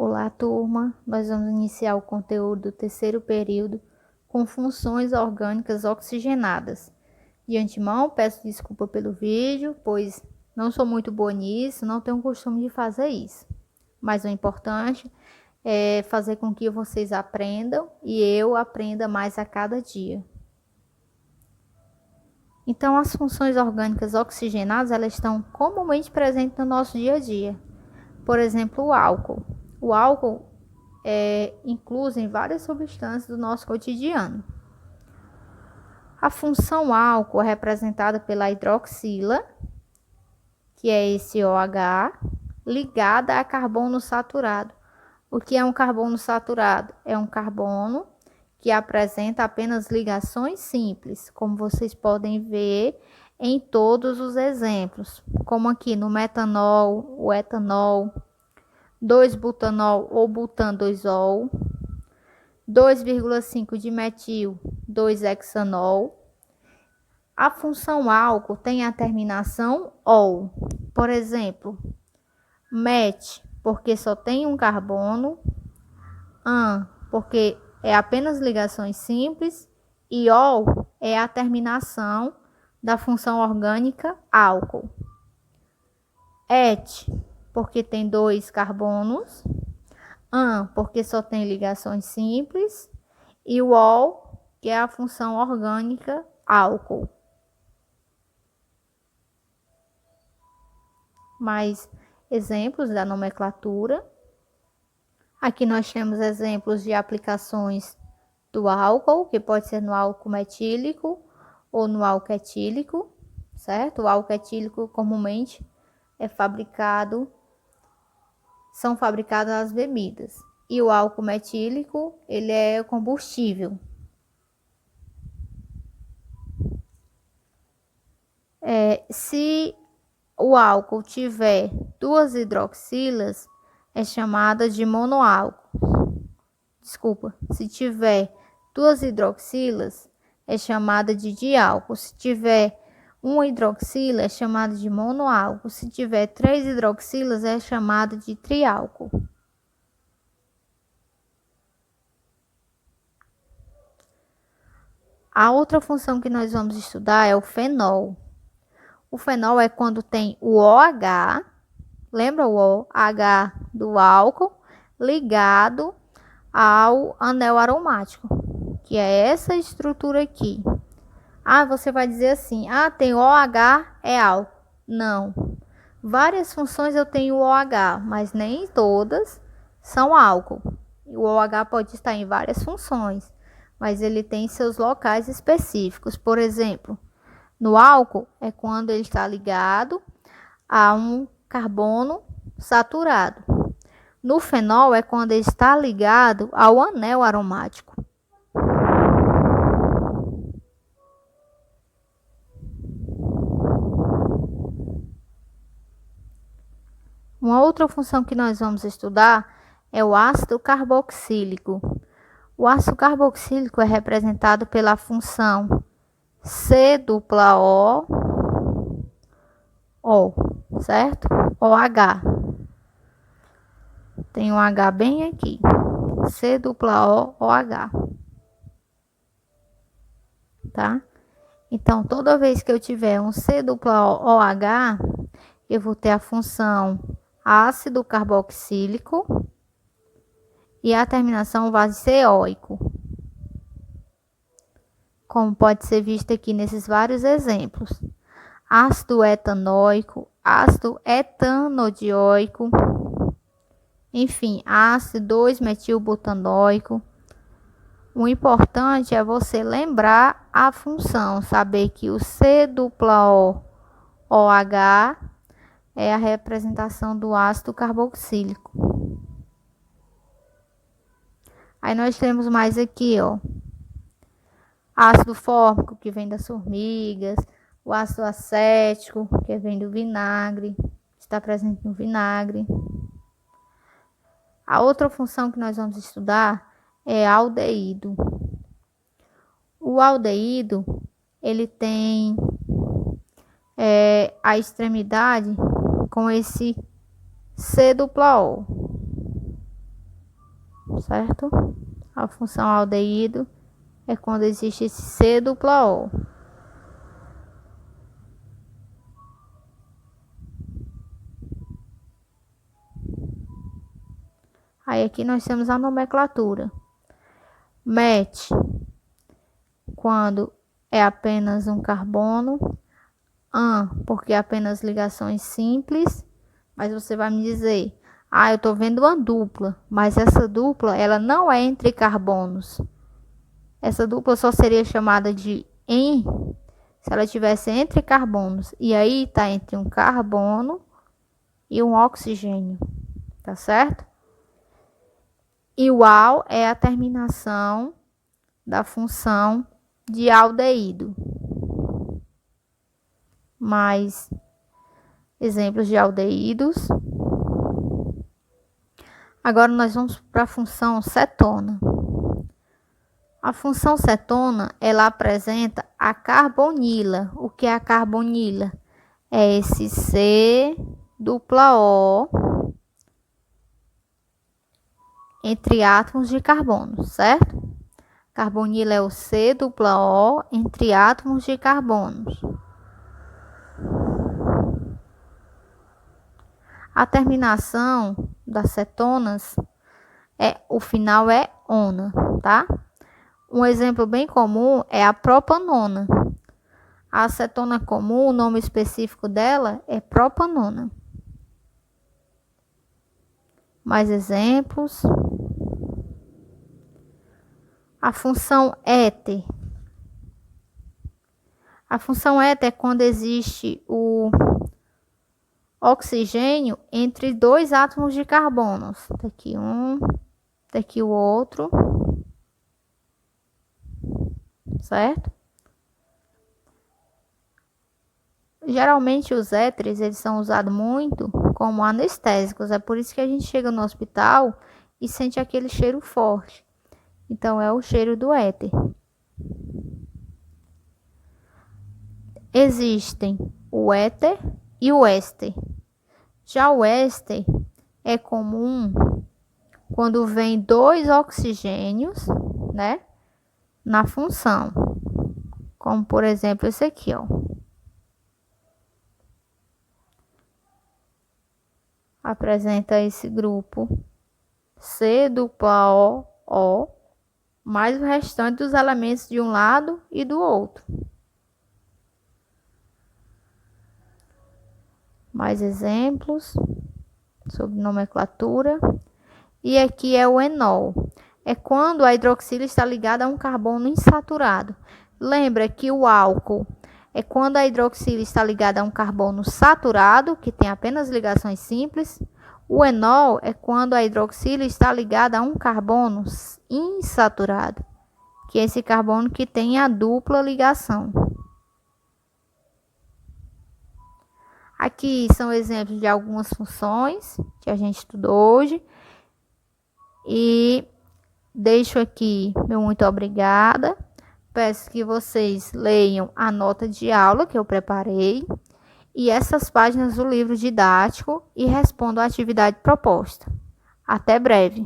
Olá, turma! Nós vamos iniciar o conteúdo do terceiro período com funções orgânicas oxigenadas. De antemão, peço desculpa pelo vídeo, pois não sou muito boa nisso, não tenho o costume de fazer isso. Mas o importante é fazer com que vocês aprendam e eu aprenda mais a cada dia. Então, as funções orgânicas oxigenadas, elas estão comumente presentes no nosso dia a dia. Por exemplo, o álcool. O álcool é incluso em várias substâncias do nosso cotidiano. A função álcool é representada pela hidroxila, que é esse OH, ligada a carbono saturado. O que é um carbono saturado? É um carbono que apresenta apenas ligações simples, como vocês podem ver em todos os exemplos, como aqui no metanol, o etanol, 2-butanol ou butan-2-ol, 2,5 de metil, 2-hexanol. A função álcool tem a terminação ol. Por exemplo, met, porque só tem um carbono, an, porque é apenas ligações simples, e ol é a terminação da função orgânica álcool. Et, porque tem 2 carbonos, an, porque só tem ligações simples, e o ol, que é a função orgânica álcool. Mais exemplos da nomenclatura. Aqui nós temos exemplos de aplicações do álcool, que pode ser no álcool metílico ou no álcool etílico, certo? O álcool etílico comumente são fabricadas as bebidas. E o álcool metílico, ele é combustível. Se o álcool tiver 2 hidroxilas, é chamada de monoálcool. Desculpa, se tiver 2 hidroxilas, é chamada de diálcool. Se tiver 1 hidroxila, é chamada de monoálcool. Se tiver 3 hidroxilas, é chamada de triálcool. A outra função que nós vamos estudar é o fenol. O fenol é quando tem o OH, lembra o OH do álcool, ligado ao anel aromático, que é essa estrutura aqui. Você vai dizer assim, tem OH, é álcool. Não. Várias funções eu tenho OH, mas nem todas são álcool. O OH pode estar em várias funções, mas ele tem seus locais específicos. Por exemplo, no álcool é quando ele está ligado a um carbono saturado. No fenol é quando ele está ligado ao anel aromático. Uma outra função que nós vamos estudar é o ácido carboxílico. O ácido carboxílico é representado pela função C-O, certo? OH. Tem um H bem aqui. C-O-OH. Tá? Então, toda vez que eu tiver um C-OH, eu vou ter a função ácido carboxílico e a terminação vai ser óico, como pode ser visto aqui nesses vários exemplos. Ácido etanóico, ácido etanodioico, enfim, ácido 2-metilbutanóico. O importante é você lembrar a função, saber que o C-OH é a representação do ácido carboxílico. Aí nós temos mais aqui, ácido fórmico, que vem das formigas, o ácido acético, que vem do vinagre, está presente no vinagre. A outra função que nós vamos estudar é aldeído. O aldeído, ele tem a extremidade com esse C-O. certo? A função aldeído é quando existe esse C dupla O. Aí aqui nós temos a nomenclatura. Met, quando é apenas um carbono. An, porque é apenas ligações simples. Mas você vai me dizer, eu estou vendo uma dupla, mas essa dupla ela não é entre carbonos. Essa dupla só seria chamada de en se ela tivesse entre carbonos. E aí está entre um carbono e um oxigênio, tá certo? E o al é a terminação da função de aldeído. Mais exemplos de aldeídos. Agora nós vamos para a função cetona. A função cetona, ela apresenta a carbonila. O que é a carbonila? É esse C dupla O entre átomos de carbono, certo? Carbonila é o C dupla O entre átomos de carbono. A terminação das cetonas o final é ona, tá? Um exemplo bem comum é a propanona. A acetona comum, o nome específico dela é propanona. Mais exemplos. A função éter. A função éter é quando existe o oxigênio entre dois átomos de carbono. Daqui um, daqui o outro. Certo? Geralmente os éteres eles são usados muito como anestésicos. É por isso que a gente chega no hospital e sente aquele cheiro forte. Então é o cheiro do éter. Existem o éter e o éster. Já o éster é comum quando vem dois oxigênios, né, na função. Como por exemplo esse aqui, ó. Apresenta esse grupo C dupla O mais o restante dos elementos de um lado e do outro. Mais exemplos sobre nomenclatura. E aqui é o enol. É quando a hidroxila está ligada a um carbono insaturado. Lembra que o álcool é quando a hidroxila está ligada a um carbono saturado, que tem apenas ligações simples. O enol é quando a hidroxila está ligada a um carbono insaturado, que é esse carbono que tem a dupla ligação. Aqui são exemplos de algumas funções que a gente estudou hoje. E deixo aqui meu muito obrigada. Peço que vocês leiam a nota de aula que eu preparei e essas páginas do livro didático e respondam à atividade proposta. Até breve.